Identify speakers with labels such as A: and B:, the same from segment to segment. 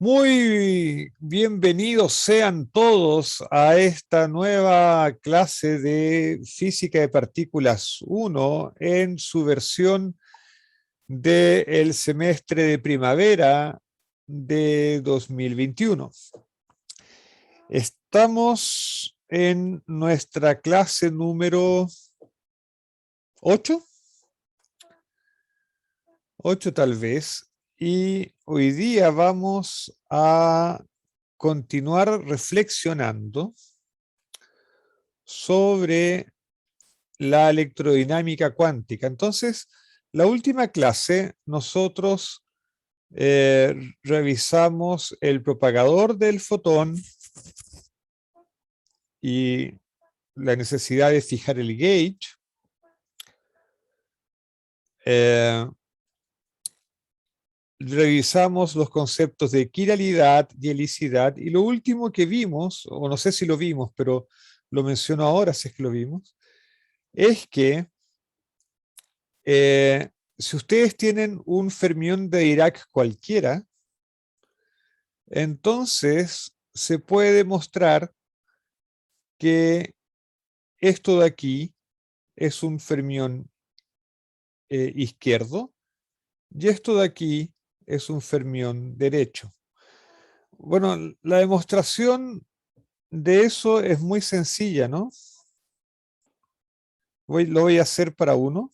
A: Muy bienvenidos sean todos a esta nueva clase de Física de Partículas 1 en su versión del semestre de primavera de 2021. Estamos en nuestra clase número 8, 8 tal vez, y hoy día vamos a continuar reflexionando sobre la electrodinámica cuántica. Entonces, la última clase nosotros revisamos el propagador del fotón y la necesidad de fijar el gauge. Revisamos los conceptos de quiralidad y helicidad, y lo último que vimos, o no sé si lo vimos, pero lo menciono ahora si es que lo vimos, es que si ustedes tienen un fermión de Dirac cualquiera, entonces se puede demostrar que esto de aquí es un fermión izquierdo y esto de aquí es un fermión derecho. Bueno, la demostración de eso es muy sencilla, ¿no? Lo voy a hacer para uno.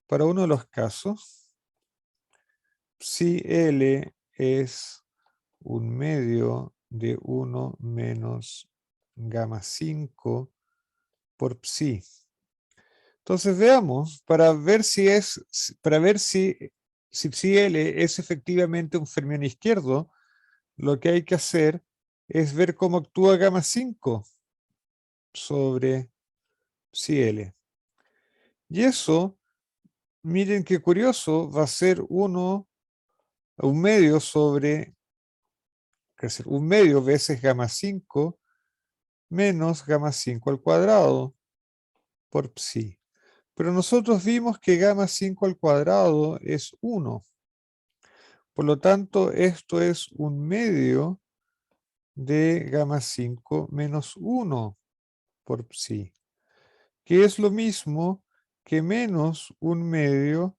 A: Para uno de los casos, si L es un medio de 1 menos gamma 5 por psi. Entonces veamos, para ver si psi L es efectivamente un fermión izquierdo, lo que hay que hacer es ver cómo actúa gamma 5 sobre psi L. Y eso, miren qué curioso, va a ser un medio sobre, un medio veces gamma 5 menos gamma 5 al cuadrado por psi. Pero nosotros vimos que gamma 5 al cuadrado es 1. Por lo tanto, esto es un medio de gamma 5 menos 1 por psi, que es lo mismo que menos un medio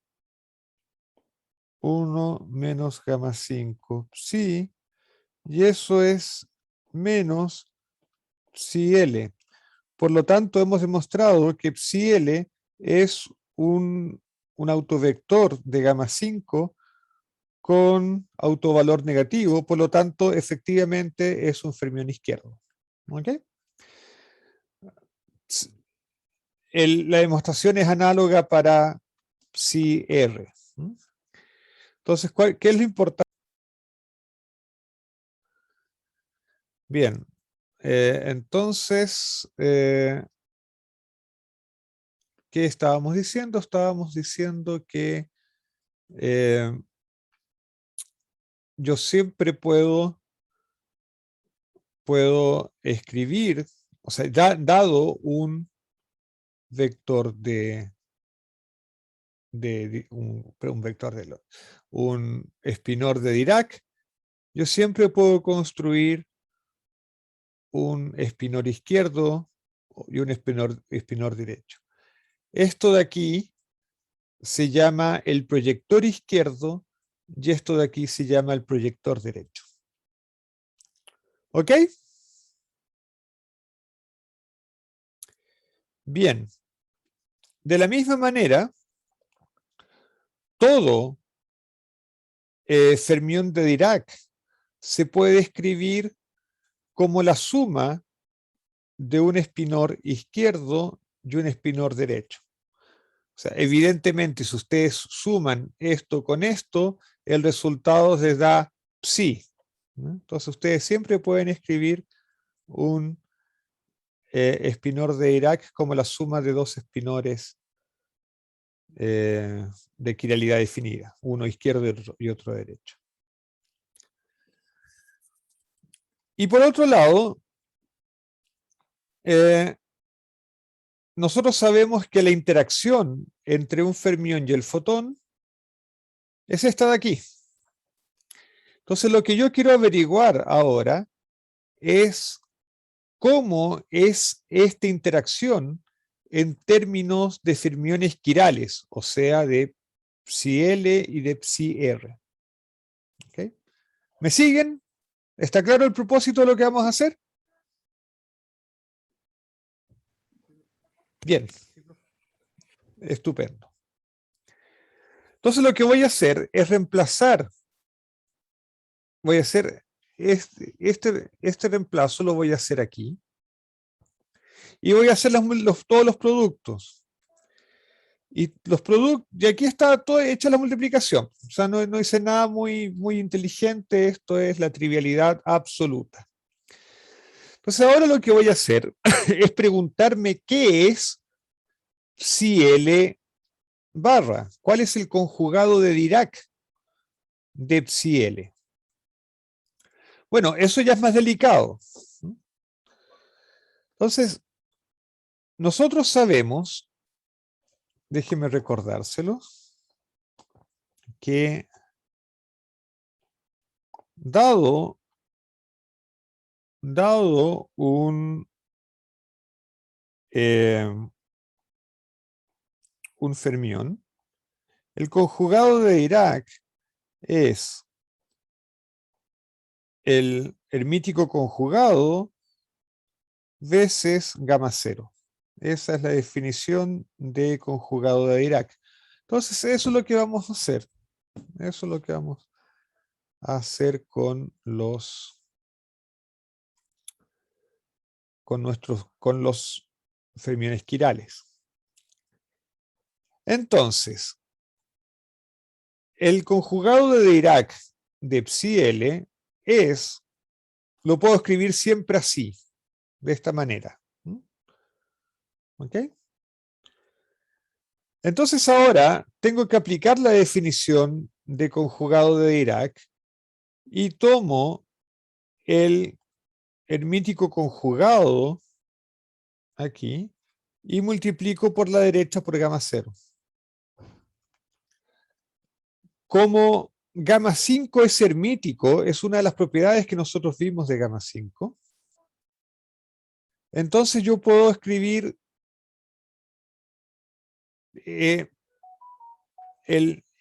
A: 1 menos gamma 5 psi, y eso es menos psi L. Por lo tanto, hemos demostrado que psi L es un autovector de gamma 5 con autovalor negativo, por lo tanto, efectivamente es un fermión izquierdo. ¿Okay? La demostración es análoga para psi R. Entonces, ¿qué es lo importante? Bien, entonces, ¿qué estábamos diciendo? Estábamos diciendo que yo siempre puedo escribir, o sea, dado un vector un vector un espinor de Dirac, yo siempre puedo construir un espinor izquierdo y un espinor derecho. Esto de aquí se llama el proyector izquierdo y esto de aquí se llama el proyector derecho. ¿Ok? Bien. De la misma manera, todo fermión de Dirac se puede escribir como la suma de un espinor izquierdo y un espinor derecho. O sea, evidentemente, si ustedes suman esto con esto, el resultado les da psi, ¿no? Entonces, ustedes siempre pueden escribir un espinor de Dirac como la suma de dos espinores de quiralidad definida, uno izquierdo y otro derecho. Y por otro lado, nosotros sabemos que la interacción entre un fermión y el fotón Es esta de aquí. Entonces lo que yo quiero averiguar ahora es cómo es esta interacción en términos de fermiones quirales, o sea, de psi L y de psi R. ¿Okay? ¿Me siguen? ¿Está claro el propósito de lo que vamos a hacer? Bien. Estupendo. Entonces lo que voy a hacer es reemplazar, voy a hacer este reemplazo lo voy a hacer aquí. Y voy a hacer todos los productos. Y los productos, y aquí está todo hecha la multiplicación. O sea, no hice nada muy inteligente, esto es la trivialidad absoluta. Entonces ahora lo que voy a hacer es preguntarme qué es psi L barra. ¿Cuál es el conjugado de Dirac de psi L? Bueno, eso ya es más delicado. Entonces, nosotros sabemos, déjeme recordárselo, que dado un fermión, el conjugado de Dirac es el hermítico conjugado veces gamma cero. Esa es la definición de conjugado de Dirac. Entonces, eso es lo que vamos a hacer. Eso es lo que vamos a hacer con los fermiones quirales. Entonces, el conjugado de Dirac de psi L lo puedo escribir siempre así, de esta manera. ¿Ok? Entonces ahora tengo que aplicar la definición de conjugado de Dirac y tomo el hermítico conjugado aquí y multiplico por la derecha por gamma cero. Como gamma 5 es hermítico, es una de las propiedades que nosotros vimos de gamma 5, entonces yo puedo escribir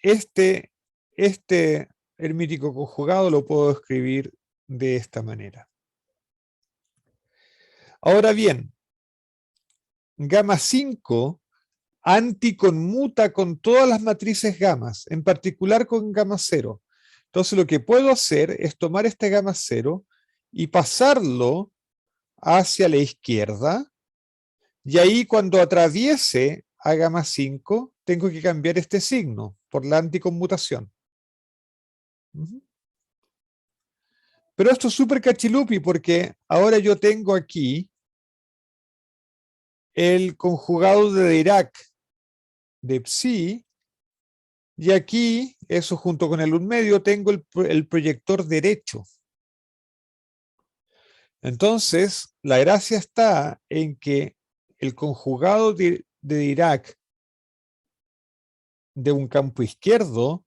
A: este hermítico conjugado lo puedo escribir de esta manera. Ahora bien, gamma 5 anticonmuta con todas las matrices gamas, en particular con gamma 0. Entonces lo que puedo hacer es tomar este gamma 0 y pasarlo hacia la izquierda, y ahí cuando atraviese a gamma 5 tengo que cambiar este signo por la anticonmutación. Pero esto es súper cachilupi porque ahora yo tengo aquí el conjugado de Dirac de psi, y aquí, eso junto con el 1/2, tengo el proyector derecho. Entonces, la gracia está en que el conjugado de Dirac de un campo izquierdo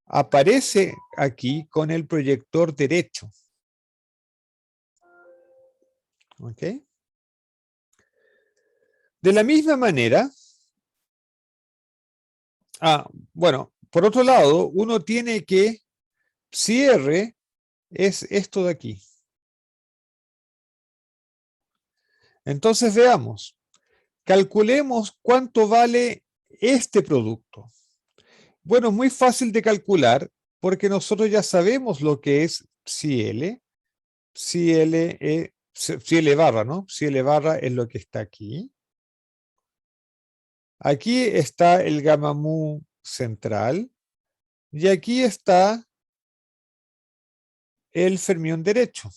A: aparece aquí con el proyector derecho. ¿Ok? De la misma manera, bueno, por otro lado, uno tiene que psi R es esto de aquí. Entonces veamos, calculemos cuánto vale este producto. Bueno, es muy fácil de calcular porque nosotros ya sabemos lo que es psi L. Psi L barra, ¿no? Psi L barra es lo que está aquí. Aquí está el gamma mu central y aquí está el fermión derecho.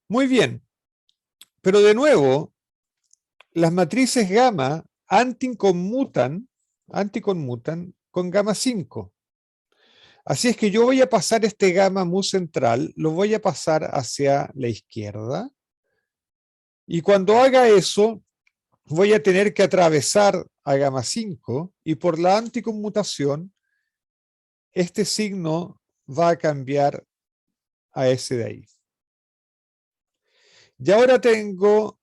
A: Muy bien, pero de nuevo, las matrices gamma anticonmutan con gamma 5. Así es que yo voy a pasar este gamma mu central, lo voy a pasar hacia la izquierda, y cuando haga eso, voy a tener que atravesar a gamma 5 y por la anticonmutación este signo va a cambiar a ese de ahí. Y ahora tengo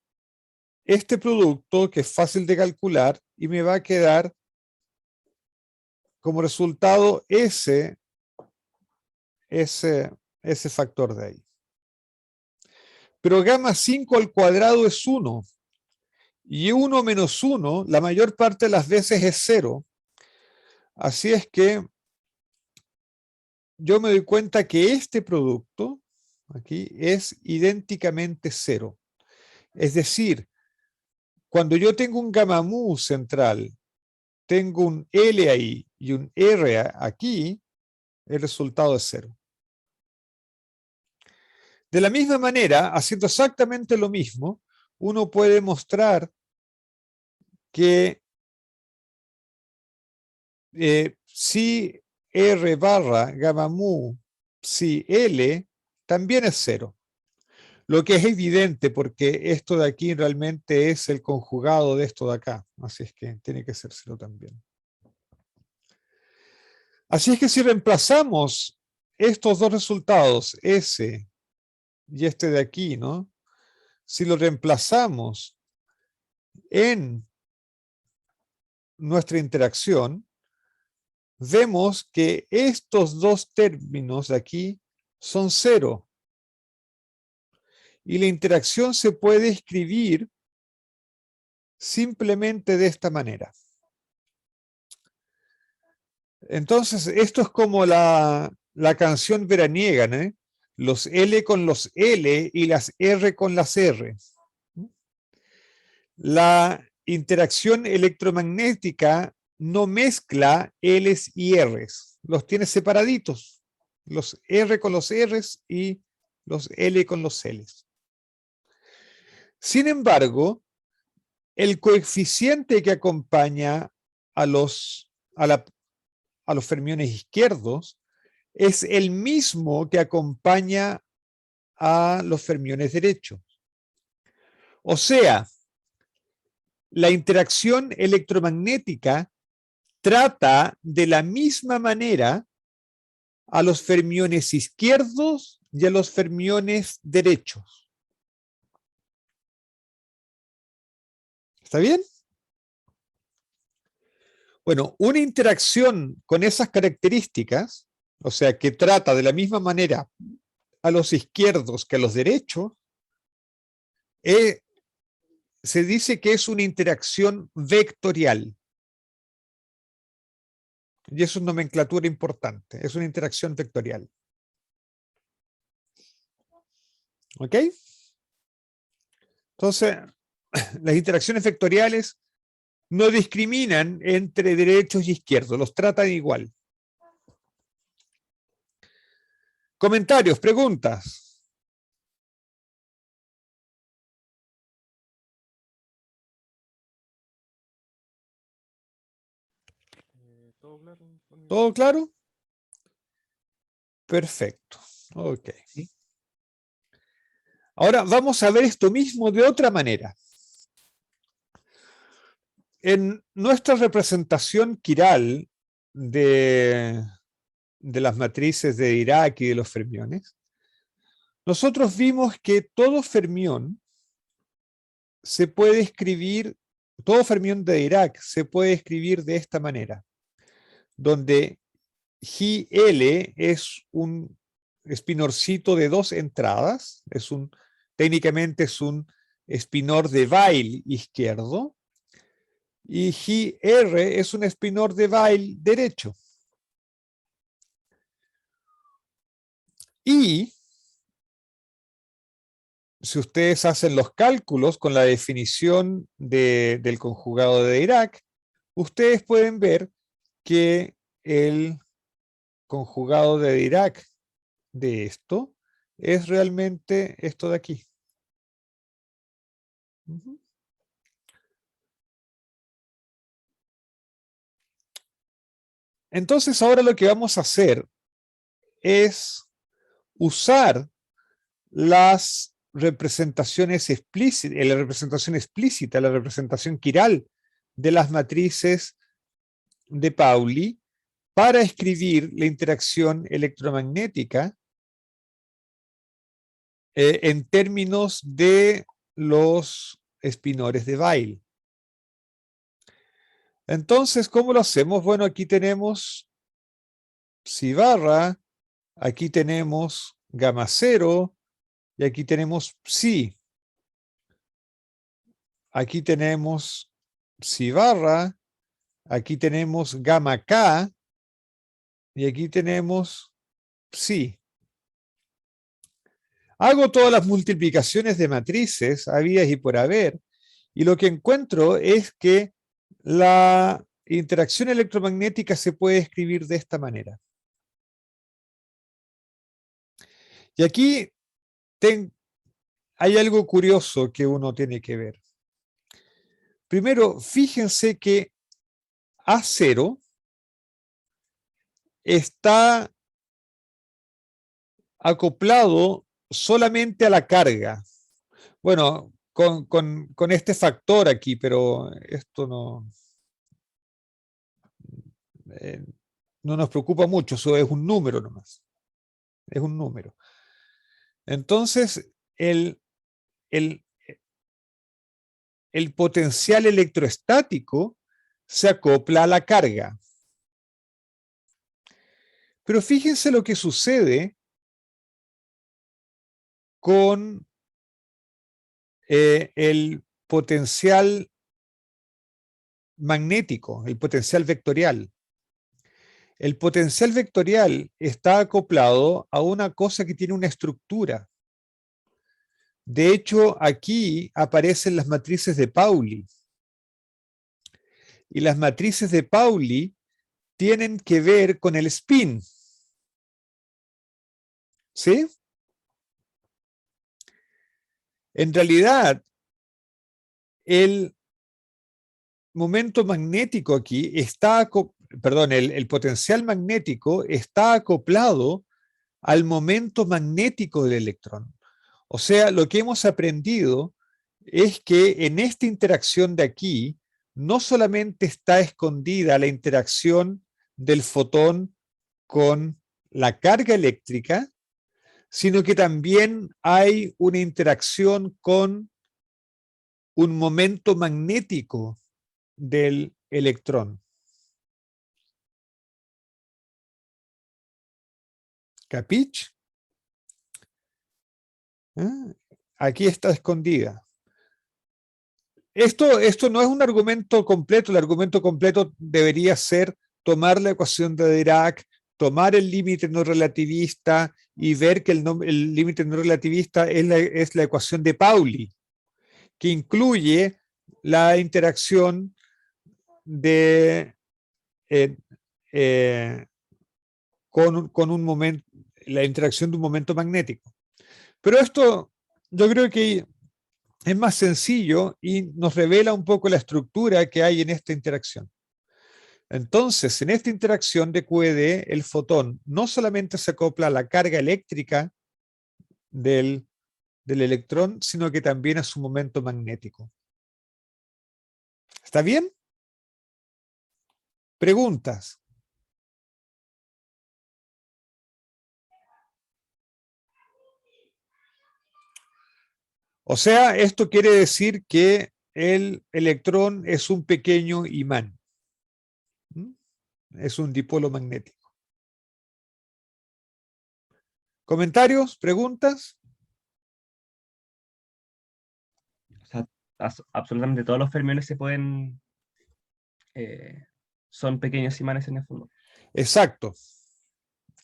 A: este producto que es fácil de calcular y me va a quedar como resultado ese factor de ahí. Pero gamma 5 al cuadrado es 1 y 1 menos 1 la mayor parte de las veces es 0. Así es que yo me doy cuenta que este producto aquí es idénticamente 0. Es decir, cuando yo tengo un gamma mu central, tengo un L ahí y un R aquí, el resultado es 0. De la misma manera, haciendo exactamente lo mismo, uno puede mostrar que si R barra gamma mu si L también es 0. Lo que es evidente porque esto de aquí realmente es el conjugado de esto de acá. Así es que tiene que ser 0 también. Así es que si reemplazamos estos dos resultados, S y este de aquí, ¿no? Si lo reemplazamos en nuestra interacción, vemos que estos dos términos de aquí son 0. Y la interacción se puede escribir simplemente de esta manera. Entonces, esto es como la canción veraniega, ¿no? Los L con los L y las R con las R. La interacción electromagnética no mezcla L's y R's, los tiene separaditos, los R con los R's y los L con los L's. Sin embargo, el coeficiente que acompaña a los fermiones izquierdos es el mismo que acompaña a los fermiones derechos. O sea, la interacción electromagnética trata de la misma manera a los fermiones izquierdos y a los fermiones derechos. ¿Está bien? Bueno, una interacción con esas características, o sea, que trata de la misma manera a los izquierdos que a los derechos, se dice que es una interacción vectorial. Y eso es nomenclatura importante, es una interacción vectorial. ¿Ok? Entonces, las interacciones vectoriales no discriminan entre derechos y izquierdos, los tratan igual. Comentarios, preguntas.
B: ¿Todo claro?
A: ¿Todo claro? Perfecto. Ok. Ahora vamos a ver esto mismo de otra manera. En nuestra representación quiral de las matrices de Dirac y de los fermiones, nosotros vimos que todo fermión se puede escribir, todo fermión de Dirac se puede escribir de esta manera, donde GL es un espinorcito de dos entradas, técnicamente es un espinor de Weyl izquierdo, y GR es un espinor de Weyl derecho. Y si ustedes hacen los cálculos con la definición del conjugado de Dirac, ustedes pueden ver que el conjugado de Dirac de esto es realmente esto de aquí. Entonces ahora lo que vamos a hacer es usar las representaciones explícitas, la representación explícita, la representación quiral de las matrices de Pauli para escribir la interacción electromagnética en términos de los espinores de Weyl. Entonces, ¿cómo lo hacemos? Bueno, aquí tenemos psi barra, aquí tenemos gamma 0 y aquí tenemos psi. Aquí tenemos psi barra, aquí tenemos gamma k y aquí tenemos psi. Hago todas las multiplicaciones de matrices habidas y por haber, y lo que encuentro es que la interacción electromagnética se puede escribir de esta manera. Y aquí hay algo curioso que uno tiene que ver. Primero, fíjense que A0 está acoplado solamente a la carga. Bueno, con este factor aquí, pero esto no nos preocupa mucho, eso es un número nomás. Es un número. Entonces, el potencial electroestático se acopla a la carga. Pero fíjense lo que sucede con el potencial magnético, el potencial vectorial. El potencial vectorial está acoplado a una cosa que tiene una estructura. De hecho, aquí aparecen las matrices de Pauli. Y las matrices de Pauli tienen que ver con el spin. ¿Sí? En realidad, el momento magnético aquí está, el potencial magnético está acoplado al momento magnético del electrón. O sea, lo que hemos aprendido es que en esta interacción de aquí, no solamente está escondida la interacción del fotón con la carga eléctrica, sino que también hay una interacción con un momento magnético del electrón. ¿Capich? ¿Eh? Aquí está escondida. Esto no es un argumento completo. El argumento completo debería ser tomar la ecuación de Dirac, tomar el límite no relativista y ver que el límite no relativista es la ecuación de Pauli, que incluye la interacción de con un momento, la interacción de un momento magnético. Pero esto yo creo que es más sencillo y nos revela un poco la estructura que hay en esta interacción. Entonces, en esta interacción de QED, el fotón no solamente se acopla a la carga eléctrica del electrón, sino que también a su momento magnético. ¿Está bien? Preguntas. O sea, esto quiere decir que el electrón es un pequeño imán. Es un dipolo magnético. ¿Comentarios? ¿Preguntas?
B: O sea, absolutamente todos los fermiones se pueden. Son pequeños imanes en el fondo.
A: Exacto.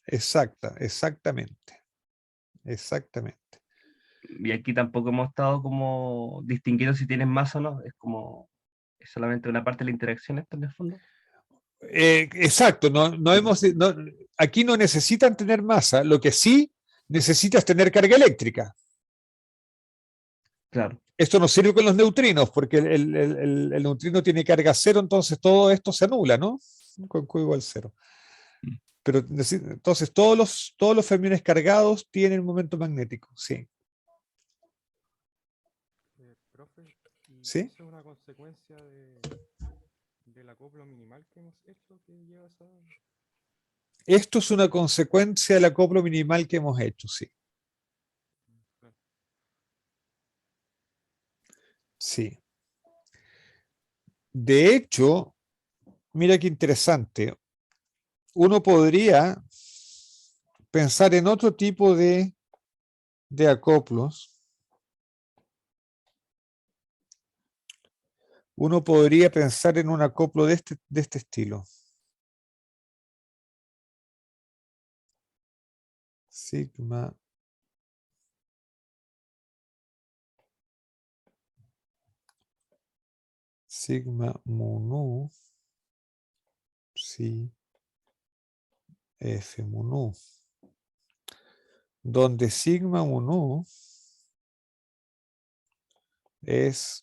A: Exactamente.
B: Y aquí tampoco hemos estado como distinguiendo si tienen masa o no. Es como. Es solamente una parte de la interacción esto en el fondo.
A: Exacto. Aquí no necesitan tener masa. Lo que sí necesitas tener carga eléctrica.
B: Claro.
A: Esto no sirve con los neutrinos, porque el neutrino tiene carga cero, entonces todo esto se anula, ¿no? Con Q igual cero. Pero entonces todos los fermiones cargados tienen momento magnético, sí.
C: Profe, ¿y
A: ¿Sí?
C: eso es una consecuencia del acoplo minimal que hemos hecho que lleva esa...
A: Esto es una consecuencia del acoplo minimal que hemos hecho, sí.
C: Claro.
A: Sí. De hecho, mira qué interesante. Uno podría pensar en otro tipo de acoplos. Uno podría pensar en un acoplo de este estilo. Sigma mu nu, psi f mu nu, donde sigma mu nu es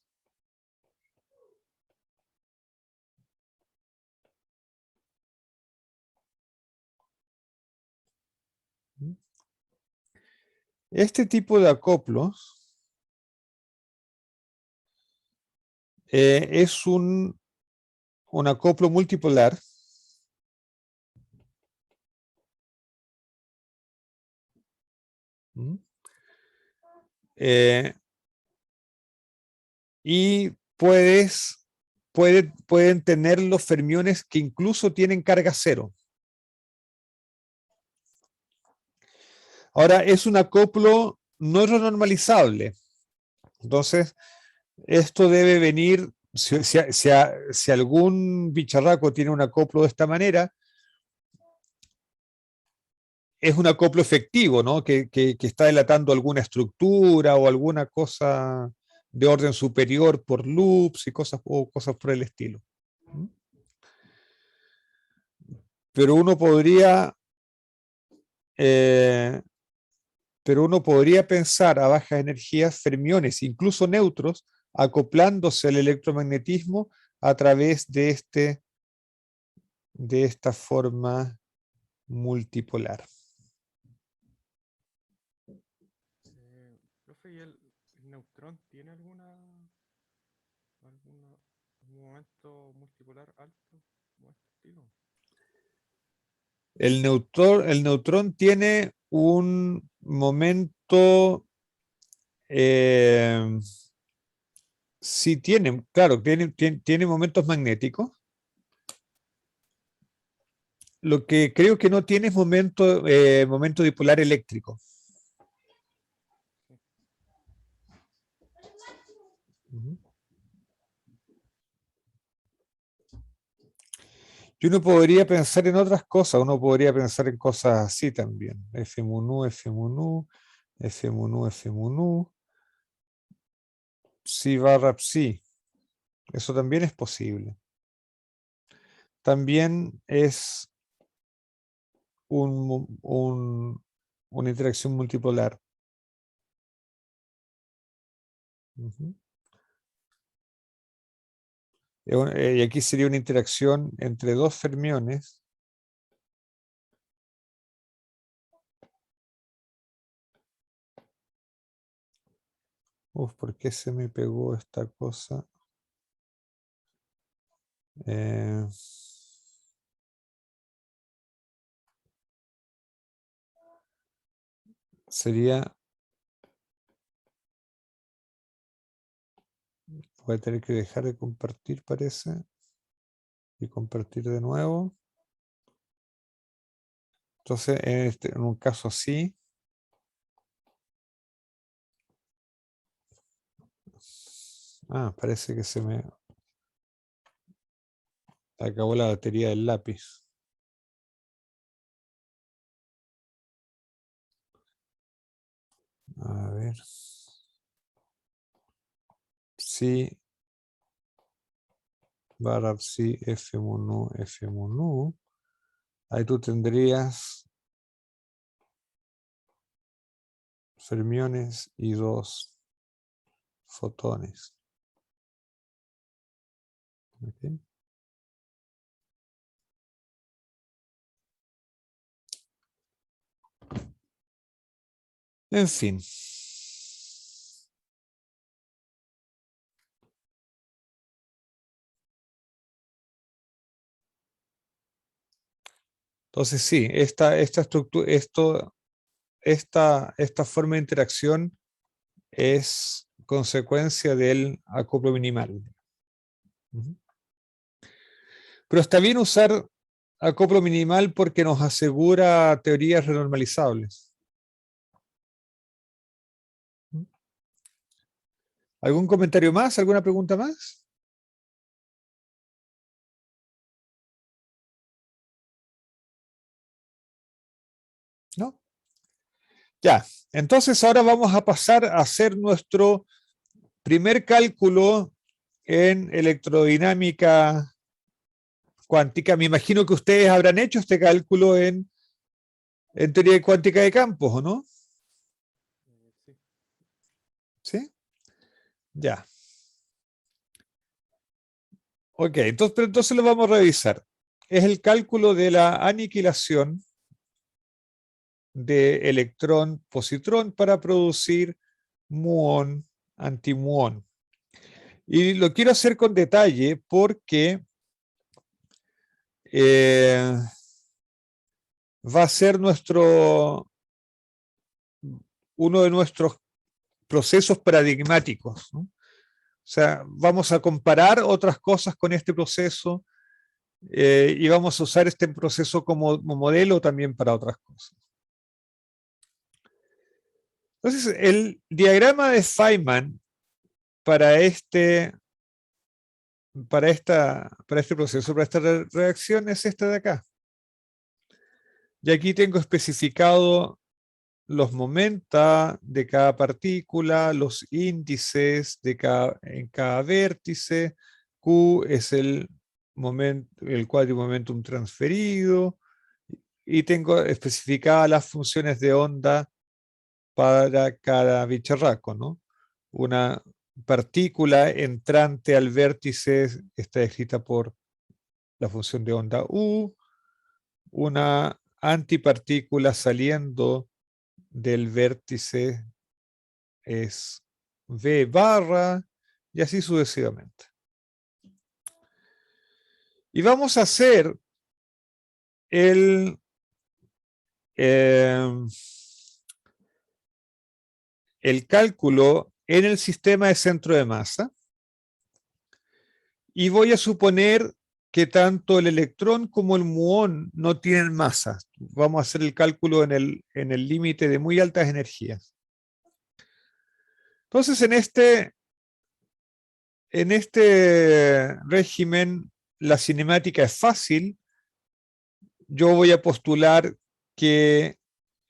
A: este tipo de acoplos. Es un acoplo multipolar. Eh, y pueden tener los fermiones que incluso tienen carga cero. Ahora, es un acoplo no renormalizable. Entonces, esto debe venir, si algún bicharraco tiene un acoplo de esta manera, es un acoplo efectivo, ¿no? Que está delatando alguna estructura o alguna cosa de orden superior por loops y cosas por el estilo. Pero uno podría, eh, pensar a bajas energías fermiones, incluso neutros, acoplándose al electromagnetismo a través de esta forma multipolar.
C: Profe, ¿y el neutrón tiene algún momento multipolar alto como este estilo?
A: El neutrón tiene un momento, eh, sí tiene, claro, tiene momentos magnéticos. Lo que creo que no tiene es momento dipolar eléctrico.
C: Sí.
A: Y uno podría pensar en otras cosas, uno podría pensar en cosas así también. F mu nu, F mu nu, F mu nu, F mu nu, psi barra psi. Eso también es posible. También es una interacción multipolar. Y aquí sería una interacción entre dos fermiones. ¿Por qué se me pegó esta cosa? Sería, voy a tener que dejar de compartir, parece, y compartir de nuevo. Entonces, en un caso así, parece que se me acabó la batería del lápiz. A ver. Sí, barra psi f mu nu, f mu nu. Ahí tú tendrías fermiones y dos fotones. ¿Okay? En fin. Entonces sí, esta estructura, esta forma de interacción es consecuencia del acoplo minimal. Ujú. Pero está bien usar acoplo minimal porque nos asegura teorías renormalizables. ¿Algún comentario más? ¿Alguna pregunta más? ¿No? Ya, entonces ahora vamos a pasar a hacer nuestro primer cálculo en electrodinámica cuántica. Me imagino que ustedes habrán hecho este cálculo en teoría cuántica de campos, ¿o no?
C: Sí.
A: ¿Sí? Ya. Ok, entonces lo vamos a revisar. Es el cálculo de la aniquilación de electrón-positrón para producir muón, antimuón. Y lo quiero hacer con detalle porque va a ser uno de nuestros procesos paradigmáticos, ¿no? O sea, vamos a comparar otras cosas con este proceso y vamos a usar este proceso como modelo también para otras cosas. Entonces, el diagrama de Feynman para este proceso, para esta reacción es este de acá. Y aquí tengo especificado los momenta de cada partícula, los índices en cada vértice, Q es el cuadrimomentum transferido, y tengo especificadas las funciones de onda para cada bicharraco, ¿no? Una partícula entrante al vértice está escrita por la función de onda U, una antipartícula saliendo del vértice es V barra, y así sucesivamente. Y vamos a hacer el cálculo en el sistema de centro de masa, y voy a suponer que tanto el electrón como el muón no tienen masa. Vamos a hacer el cálculo en el límite de muy altas energías. Entonces, en este régimen, la cinemática es fácil. Yo voy a postular que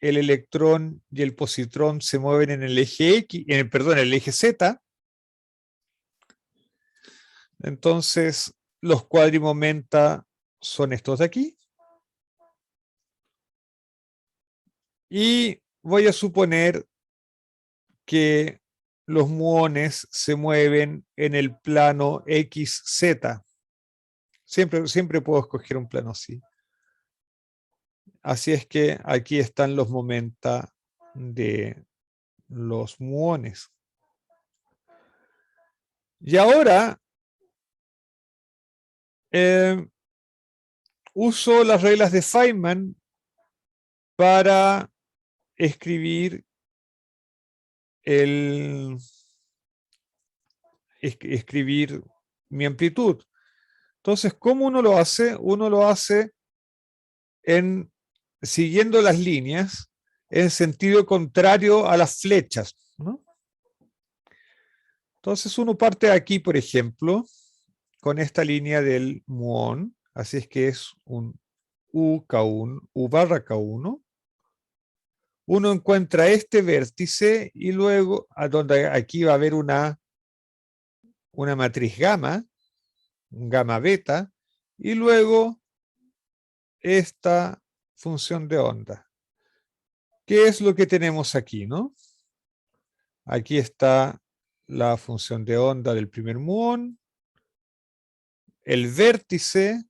A: el electrón y el positrón se mueven en el eje X, perdón, en el eje Z. Entonces, los cuadrimomenta son estos de aquí. Y voy a suponer que los muones se mueven en el plano XZ. Siempre puedo escoger un plano así. Así es que aquí están los momenta de los muones. Y ahora uso las reglas de Feynman para escribir mi amplitud. Entonces, ¿cómo uno lo hace? Uno lo hace siguiendo las líneas en sentido contrario a las flechas, ¿no? Entonces uno parte aquí, por ejemplo, con esta línea del muón, así es que es un U barra K1. Uno encuentra este vértice y luego, donde aquí va a haber una matriz gamma, un gamma beta, y luego esta función de onda. ¿Qué es lo que tenemos aquí, no? Aquí está la función de onda del primer muón, el vértice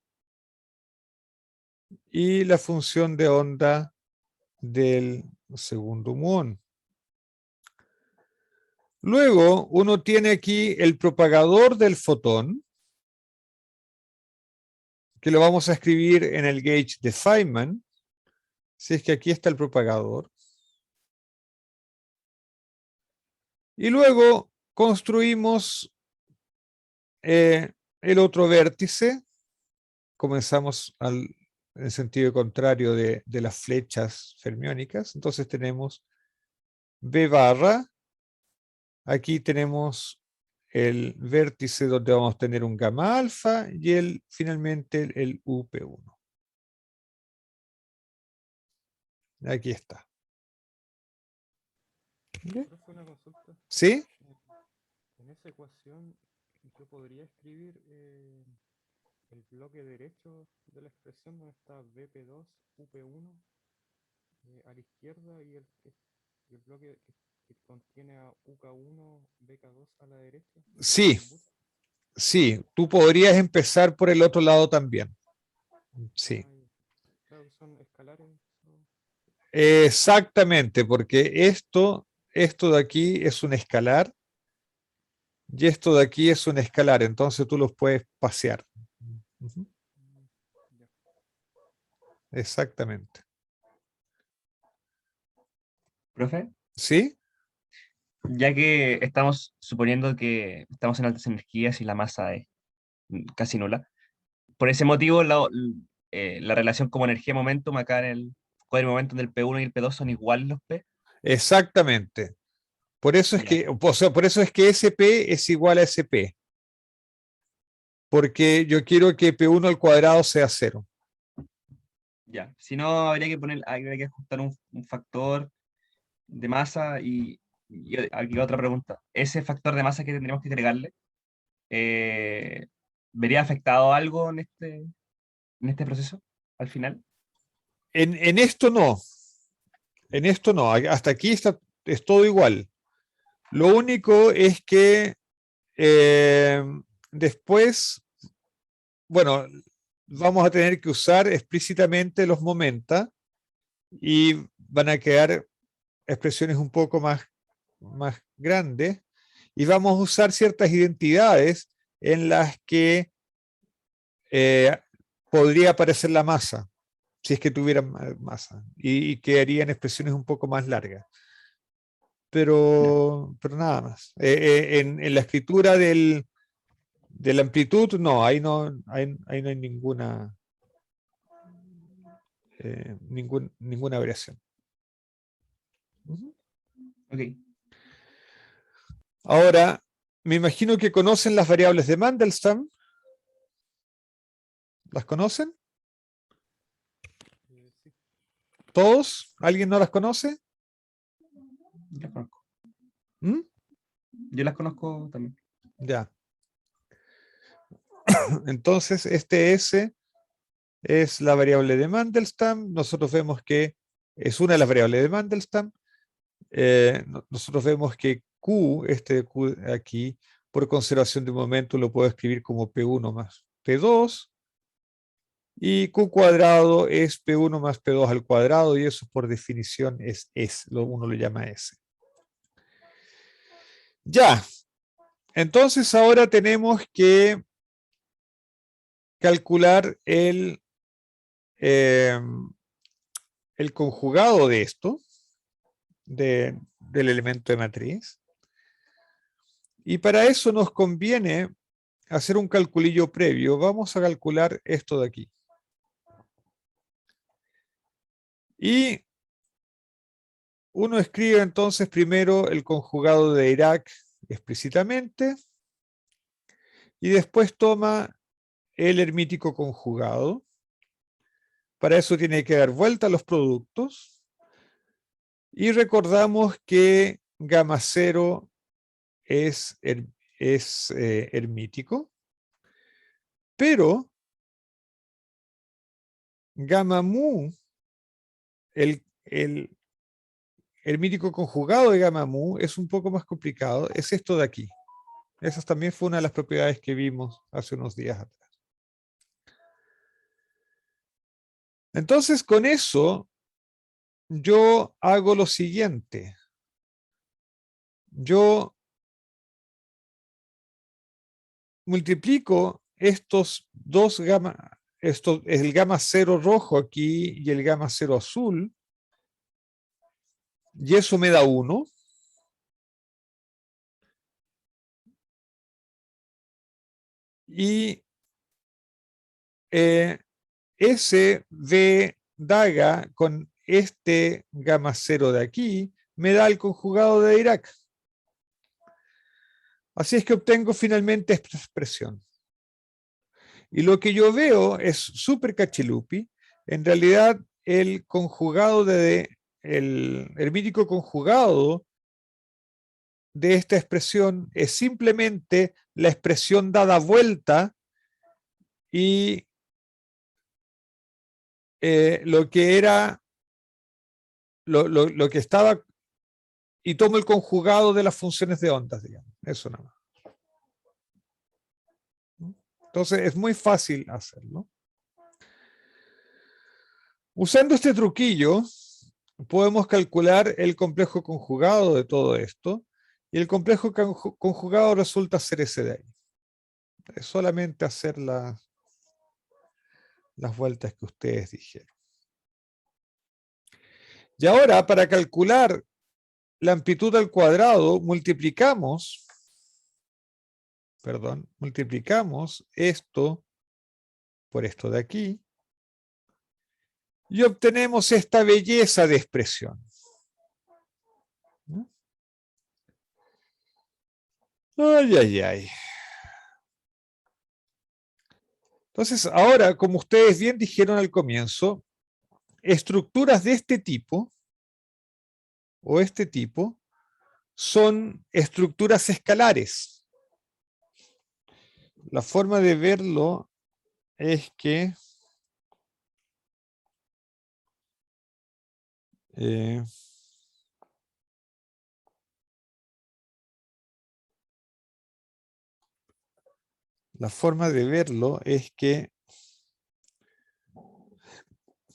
A: y la función de onda del segundo muón. Luego uno tiene aquí el propagador del fotón, que lo vamos a escribir en el gauge de Feynman, si es que aquí está el propagador. Y luego construimos el otro vértice. Comenzamos en el sentido contrario de las flechas fermiónicas. Entonces tenemos B barra. Aquí tenemos el vértice donde vamos a tener un gamma alfa y finalmente el UP1. Aquí está. ¿Okay?
C: Profe, una consulta.
A: ¿Sí?
C: En esa ecuación yo podría escribir el bloque derecho de la expresión donde está BP2, UP1 a la izquierda y el bloque que contiene a UK1, BK2 a la derecha.
A: Sí,
C: ¿Ambos?
A: sí. Tú podrías empezar por el otro lado también. Sí.
C: Ah, ya. Claro que son escalares. ¿No?
A: Exactamente, porque esto de aquí es un escalar y esto de aquí es un escalar, entonces tú los puedes pasear. Ujú.
C: Ya.
A: Exactamente.
B: Profe,
A: ¿Sí?
B: ya que estamos suponiendo que estamos en altas energías y la masa es casi nula, por ese motivo la relación como energía-momentum acá en el cuadro momentum del P1 y el P2 son iguales los P.
A: Exactamente. Por eso es
B: Ya,
A: que, o sea, por eso es que SP es igual a SP, porque yo quiero que P1 al cuadrado sea 0.
B: ya. Si no, habría que ajustar un factor de masa y aquí otra pregunta. ¿Ese factor de masa que tendríamos que agregarle, eh, vería afectado algo en este proceso al final?
A: En esto no, en esto no, hasta aquí es todo igual. Lo único es que después, bueno, vamos a tener que usar explícitamente los momenta y van a quedar expresiones un poco más grandes y vamos a usar ciertas identidades en las que podría aparecer la masa, si es que tuvieran masa, y quedarían expresiones un poco más largas.
B: Ya.
A: Pero nada más. En la escritura de la amplitud, no, ahí no hay ninguna variación. Ujú.
B: Ok.
A: Ahora, me imagino que conocen las variables de Mandelstam. ¿Las conocen?
C: Sí.
A: ¿Todos? ¿Alguien no las conoce?
B: Yo las conozco.
A: ¿Mm?
B: Yo las conozco también.
A: Ya. Entonces, este S es la variable de Mandelstam. Nosotros vemos que es una de las variables de Mandelstam. Nosotros vemos que Q, este Q aquí, por conservación de momento, lo puedo escribir como P1 más P2. Y Q cuadrado es P1 más P2 al cuadrado, y eso por definición es S, uno lo llama S. Ya, entonces ahora tenemos que calcular el conjugado de esto, del elemento de matriz. Y para eso nos conviene hacer un calculillo previo. Vamos a calcular esto de aquí. Y uno escribe entonces primero el conjugado de Dirac explícitamente y después toma el hermítico conjugado. Para eso tiene que dar vuelta a los productos. Y recordamos que gamma 0 es hermítico, pero gamma mu, el hermítico conjugado de gamma mu es un poco más complicado, es esto de aquí. Esa también fue una de las propiedades que vimos hace unos días atrás. Entonces, con eso, yo hago lo siguiente. Yo multiplico estos dos esto es el gamma 0 rojo aquí y el gamma 0 azul, y eso me da 1. Y ese V daga con este gamma 0 de aquí me da el conjugado de Dirac. Así es que obtengo finalmente esta expresión. Y lo que yo veo es súper cachilupi. En realidad, el conjugado el hermítico conjugado de esta expresión es simplemente la expresión dada vuelta y lo que era, lo que estaba, y tomo el conjugado de las funciones de ondas, digamos. Eso nada más. Entonces es muy fácil hacerlo. Usando este truquillo, podemos calcular el complejo conjugado de todo esto, y el complejo conjugado resulta ser ese de ahí. Es solamente hacer las vueltas que ustedes dijeron. Y ahora, para calcular la amplitud al cuadrado, multiplicamos esto por esto de aquí, y obtenemos esta belleza de expresión. Ay, ay, ay. Entonces, ahora, como ustedes bien dijeron al comienzo, estructuras de este tipo, o este tipo, son estructuras escalares. La forma de verlo es que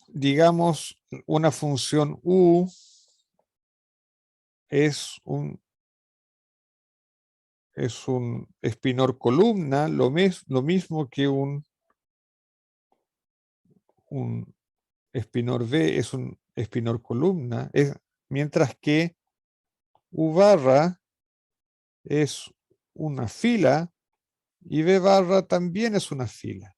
A: digamos, una función u es un espinor columna, lo mismo que un espinor v es un espinor columna, mientras que u barra es una fila y v barra también es una fila.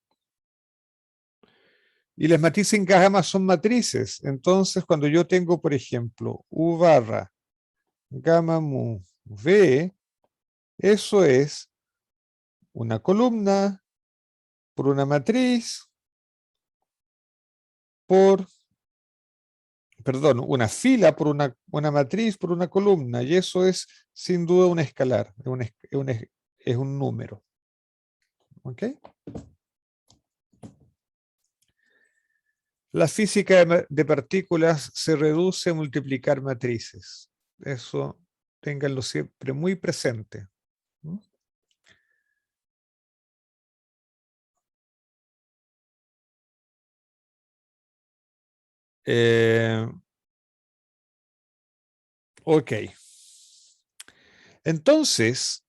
A: Y las matrices en gamma son matrices. Entonces, cuando yo tengo, por ejemplo, u barra gamma mu v, eso es una columna por una matriz una fila por una matriz por una columna, y eso es sin duda un escalar, es un número. ¿Ok? La física de partículas se reduce a multiplicar matrices. Eso ténganlo siempre muy presente. Ok. Entonces,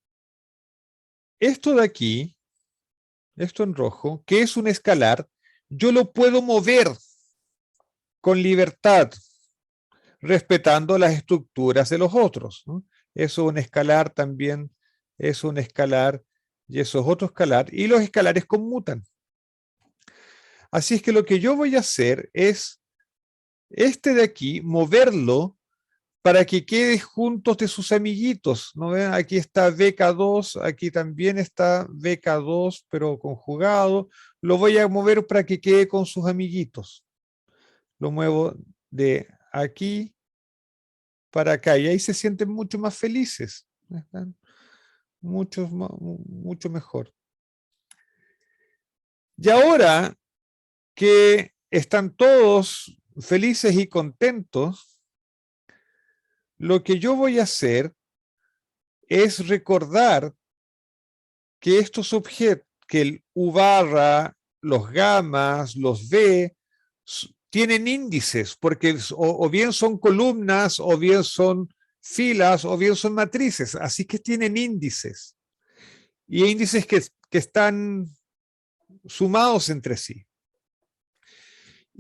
A: esto de aquí, esto en rojo, que es un escalar, yo lo puedo mover con libertad, respetando las estructuras de los otros, ¿no? Eso es un escalar también, es un escalar y eso es otro escalar, y los escalares conmutan. Así es que lo que yo voy a hacer es este de aquí, moverlo para que quede juntos de sus amiguitos, ¿no ven? Aquí está VK2, aquí también está VK2, pero conjugado. Lo voy a mover para que quede con sus amiguitos. Lo muevo de aquí para acá y ahí se sienten mucho más felices. ¿Están? Mucho mejor. Y ahora que están todos felices y contentos, lo que yo voy a hacer es recordar que estos objetos, que el U barra, los gamas, los V, tienen índices, porque o bien son columnas, o bien son filas, o bien son matrices, así que tienen índices. Y índices que están sumados entre sí.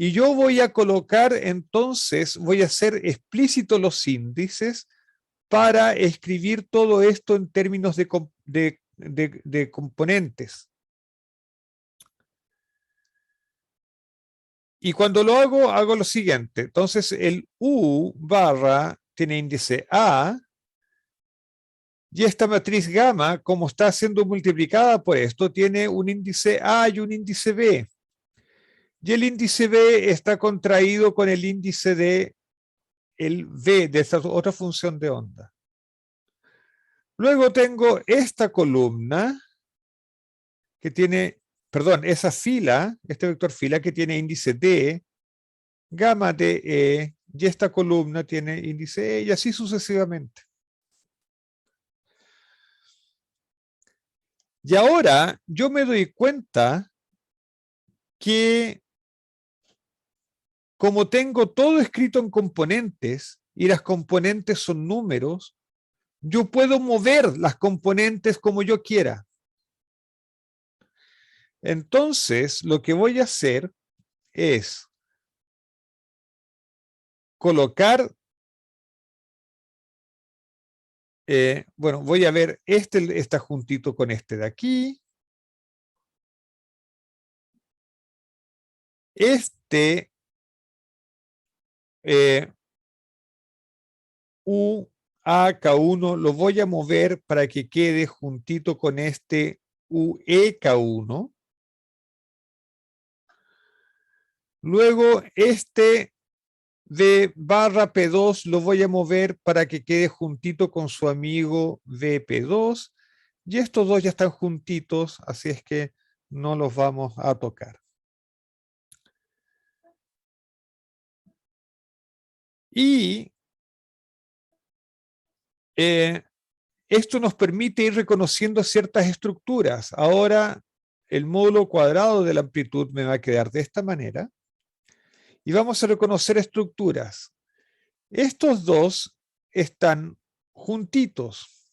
A: Y yo voy a colocar, entonces, voy a hacer explícitos los índices para escribir todo esto en términos de componentes. Y cuando lo hago lo siguiente. Entonces, el U barra tiene índice A, y esta matriz gamma, como está siendo multiplicada por esto, tiene un índice A y un índice B. Y el índice B está contraído con el índice de el V, de esta otra función de onda. Luego tengo esta columna que tiene, perdón, esa fila, este vector fila que tiene índice D, gamma de E, y esta columna tiene índice E, y así sucesivamente. Y ahora yo me doy cuenta que como tengo todo escrito en componentes y las componentes son números, yo puedo mover las componentes como yo quiera. Entonces, lo que voy a hacer es colocar, bueno, voy a ver, este está juntito con este de aquí. Este UAK1 lo voy a mover para que quede juntito con este UEK1. Luego este de barra P2 lo voy a mover para que quede juntito con su amigo VP2. Y estos dos ya están juntitos, así es que no los vamos a tocar. Y esto nos permite ir reconociendo ciertas estructuras. Ahora el módulo cuadrado de la amplitud me va a quedar de esta manera. Y vamos a reconocer estructuras. Estos dos están juntitos.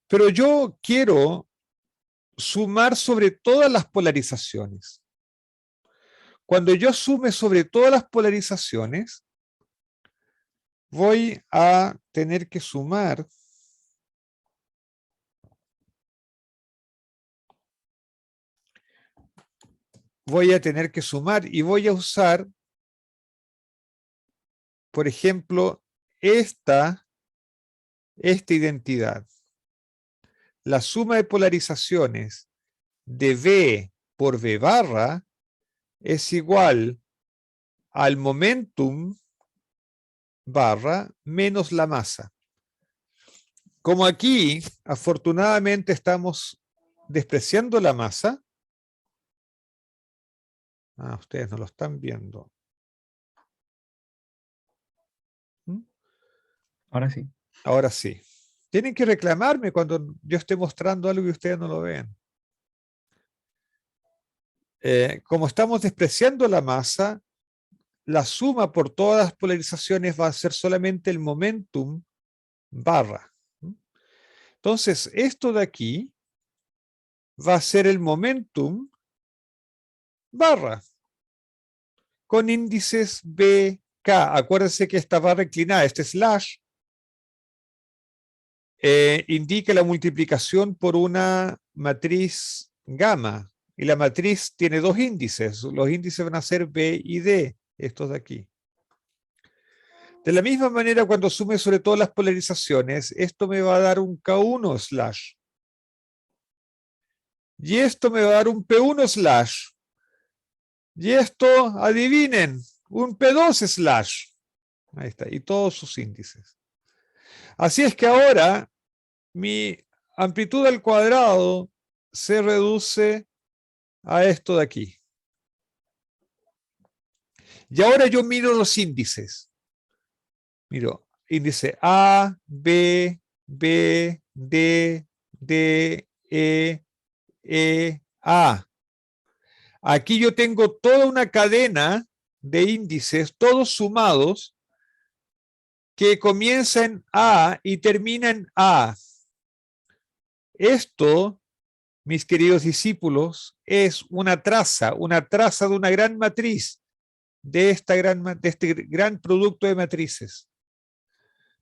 A: Pero yo quiero sumar sobre todas las polarizaciones. Cuando yo sume sobre todas las polarizaciones, voy a tener que sumar y voy a usar, por ejemplo, esta identidad. La suma de polarizaciones de V por V barra es igual al momentum barra menos la masa. Como aquí, afortunadamente, estamos despreciando la masa. Ustedes no lo están viendo.
B: Ahora sí.
A: Ahora sí. Tienen que reclamarme cuando yo esté mostrando algo y ustedes no lo vean. Como estamos despreciando la masa, la suma por todas las polarizaciones va a ser solamente el momentum barra. Entonces, esto de aquí va a ser el momentum barra con índices BK. Acuérdense que esta barra inclinada, este slash, indica la multiplicación por una matriz gamma. Y la matriz tiene dos índices. Los índices van a ser B y D, estos de aquí. De la misma manera, cuando sume sobre todas las polarizaciones, esto me va a dar un K1 slash. Y esto me va a dar un P1 slash. Y esto, adivinen, un P2 slash. Ahí está, y todos sus índices. Así es que ahora mi amplitud al cuadrado se reduce a esto de aquí. Y ahora yo miro los índices. Miro, índice A, B, B, D, D, E, A. Aquí yo tengo toda una cadena de índices, todos sumados, que comienza en A y termina en A. Esto mis queridos discípulos, es una traza de una gran matriz, de este gran producto de matrices.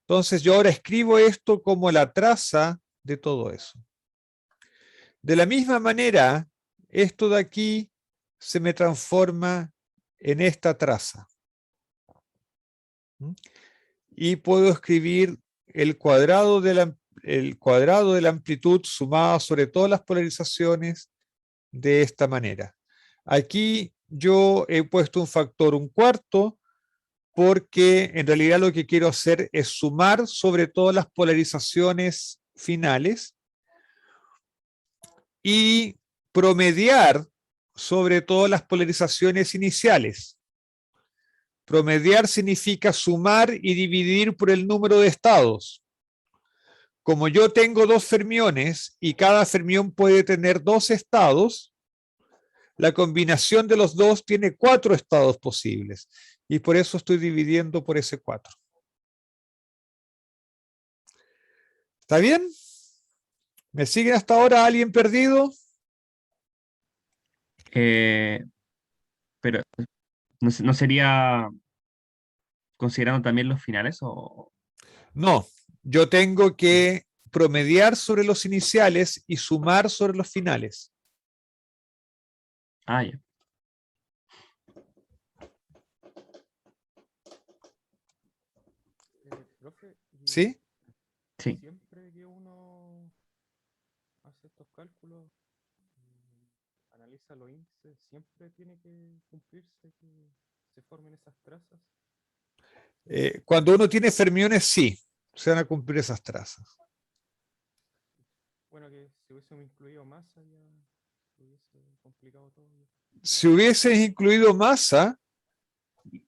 A: Entonces yo ahora escribo esto como la traza de todo eso. De la misma manera, esto de aquí se me transforma en esta traza. Y puedo escribir el cuadrado de la amplitud sumado sobre todas las polarizaciones de esta manera. Aquí yo he puesto un factor 1/4 porque en realidad lo que quiero hacer es sumar sobre todas las polarizaciones finales y promediar sobre todas las polarizaciones iniciales. Promediar significa sumar y dividir por el número de estados. Como yo tengo 2 fermiones y cada fermión puede tener 2 estados, la combinación de los dos tiene 4 estados posibles. Y por eso estoy dividiendo por ese 4. ¿Está bien? ¿Me siguen hasta ahora? ¿Alguien perdido?
B: Pero ¿no sería considerando también los finales? O...
A: No, yo tengo que promediar sobre los iniciales y sumar sobre los finales.
B: Ah, ya.
C: Profe,
A: ¿Sí?
B: Sí.
C: siempre que uno hace estos cálculos, analiza los índices, siempre tiene que cumplirse que se formen esas trazas.
A: Cuando uno tiene fermiones, sí, se van a cumplir esas trazas.
C: Bueno, que si hubiésemos incluido masa ya hubiese complicado todo.
A: Si hubieses incluido masa,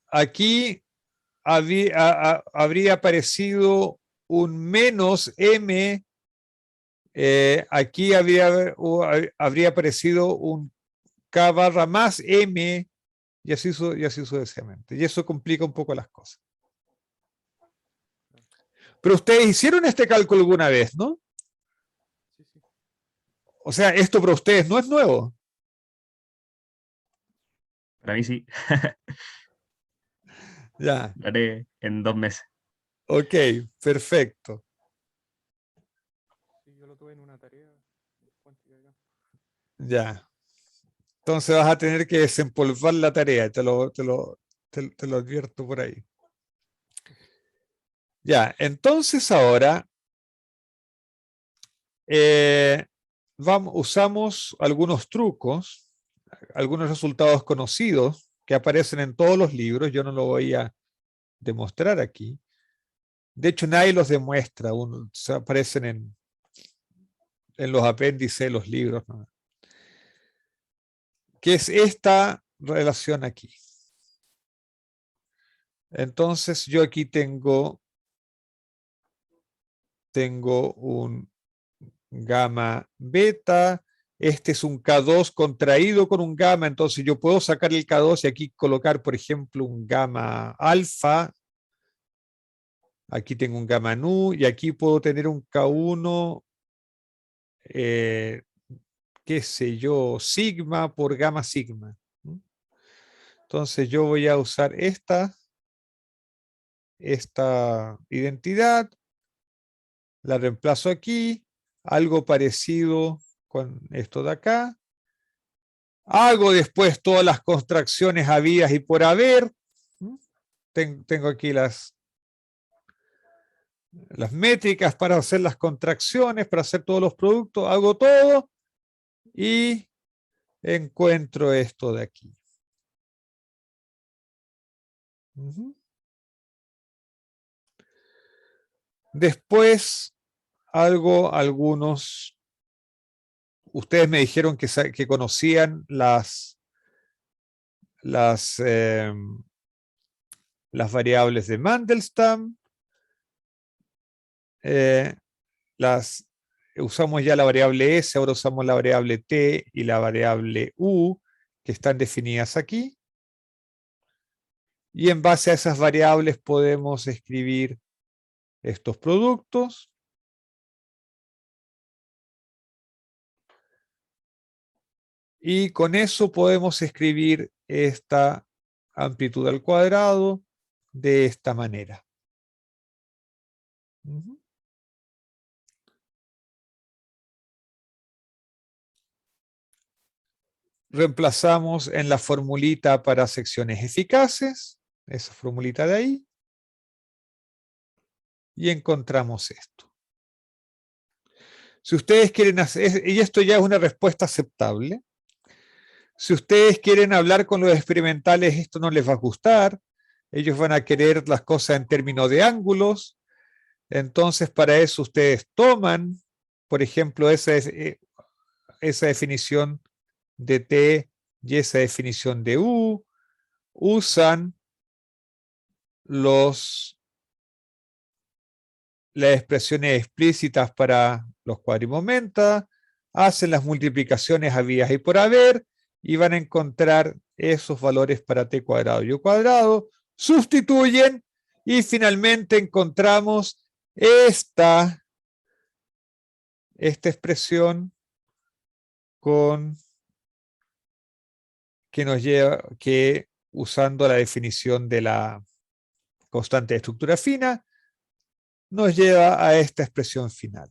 A: aquí habría aparecido un menos m, aquí habría aparecido un k barra más m, y así sucesivamente. Y eso complica un poco las cosas. Pero ustedes hicieron este cálculo alguna vez, ¿no?
C: Sí, sí.
A: O sea, esto para ustedes no es nuevo.
B: Para mí sí.
A: Ya,
B: Lo haré en 2 meses.
A: ok, perfecto.
C: Sí, yo lo tuve en una tarea.
A: Ya. Entonces vas a tener que desempolvar la tarea, te lo advierto por ahí. Ya, entonces ahora usamos algunos trucos, algunos resultados conocidos que aparecen en todos los libros. Yo no lo voy a demostrar aquí. De hecho, nadie los demuestra, aparecen en los apéndices de los libros, ¿no? Que es esta relación aquí. Entonces yo aquí tengo un gamma beta, este es un K2 contraído con un gamma, entonces yo puedo sacar el K2 y aquí colocar, por ejemplo, un gamma alfa, aquí tengo un gamma nu y aquí puedo tener un K1, qué sé yo, sigma por gamma sigma. Entonces yo voy a usar esta identidad, la reemplazo aquí, algo parecido con esto de acá. Hago después todas las contracciones habidas y por haber. Tengo aquí las métricas para hacer las contracciones, para hacer todos los productos. Hago todo y encuentro esto de aquí. Después hago algunos. Ustedes me dijeron que conocían las variables de Mandelstam. Usamos ya la variable S, ahora usamos la variable T y la variable U, que están definidas aquí. Y en base a esas variables podemos escribir estos productos. Y con eso podemos escribir esta amplitud al cuadrado de esta manera. Ujú. Reemplazamos en la formulita para secciones eficaces, esa formulita de ahí, y encontramos esto. Si ustedes quieren hacer, y esto ya es una respuesta aceptable, si ustedes quieren hablar con los experimentales, esto no les va a gustar, ellos van a querer las cosas en términos de ángulos, entonces para eso ustedes toman, por ejemplo, esa definición de T y esa definición de U, usan las expresiones explícitas para los cuadrimomenta, hacen las multiplicaciones habidas y por haber, y van a encontrar esos valores para t cuadrado y u cuadrado, sustituyen, y finalmente encontramos esta expresión que nos lleva, que usando la definición de la constante de estructura fina, nos lleva a esta expresión final.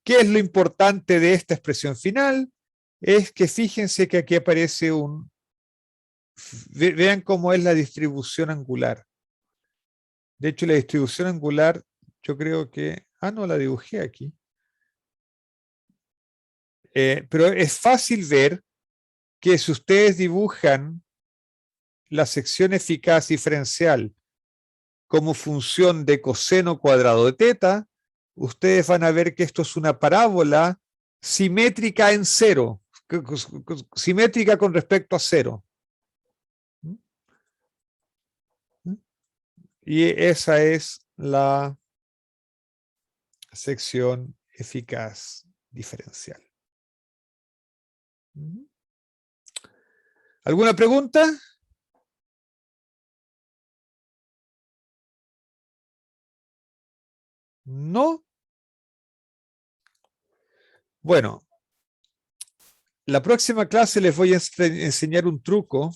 A: ¿Qué es lo importante de esta expresión final? Es que fíjense que aquí aparece vean cómo es la distribución angular. De hecho, la distribución angular, yo creo que, no la dibujé aquí. Pero es fácil ver que si ustedes dibujan la sección eficaz diferencial como función de coseno cuadrado de teta, ustedes van a ver que esto es una parábola simétrica en cero, simétrica con respecto a cero. Y esa es la sección eficaz diferencial. ¿Alguna pregunta? ¿No? Bueno, la próxima clase les voy a enseñar un truco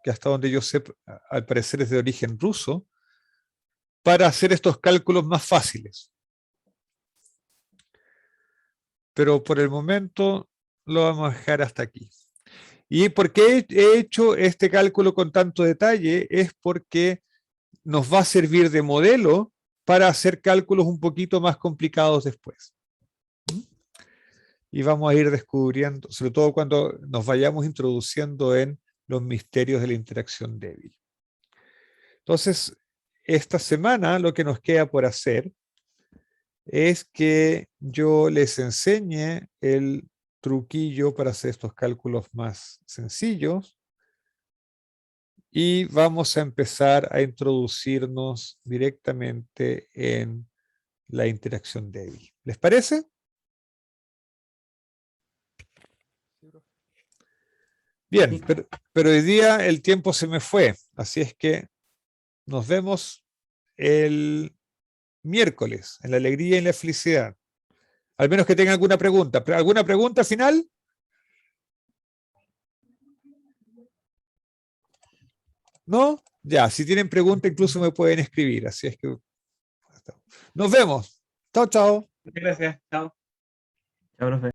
A: que hasta donde yo sé, al parecer es de origen ruso, para hacer estos cálculos más fáciles. Pero por el momento lo vamos a dejar hasta aquí. ¿Y por qué he hecho este cálculo con tanto detalle? Es porque nos va a servir de modelo para hacer cálculos un poquito más complicados después. Y vamos a ir descubriendo, sobre todo cuando nos vayamos introduciendo en los misterios de la interacción débil. Entonces, esta semana lo que nos queda por hacer es que yo les enseñe el truquillo para hacer estos cálculos más sencillos y vamos a empezar a introducirnos directamente en la interacción débil. ¿Les parece? Bien, pero hoy día el tiempo se me fue, así es que nos vemos el miércoles en la alegría y la felicidad. Al menos que tengan alguna pregunta. ¿Alguna pregunta final? ¿No? Ya, si tienen pregunta incluso me pueden escribir, así es que nos vemos. Chao, chao.
B: Muchas gracias. Chao. Chao, profe.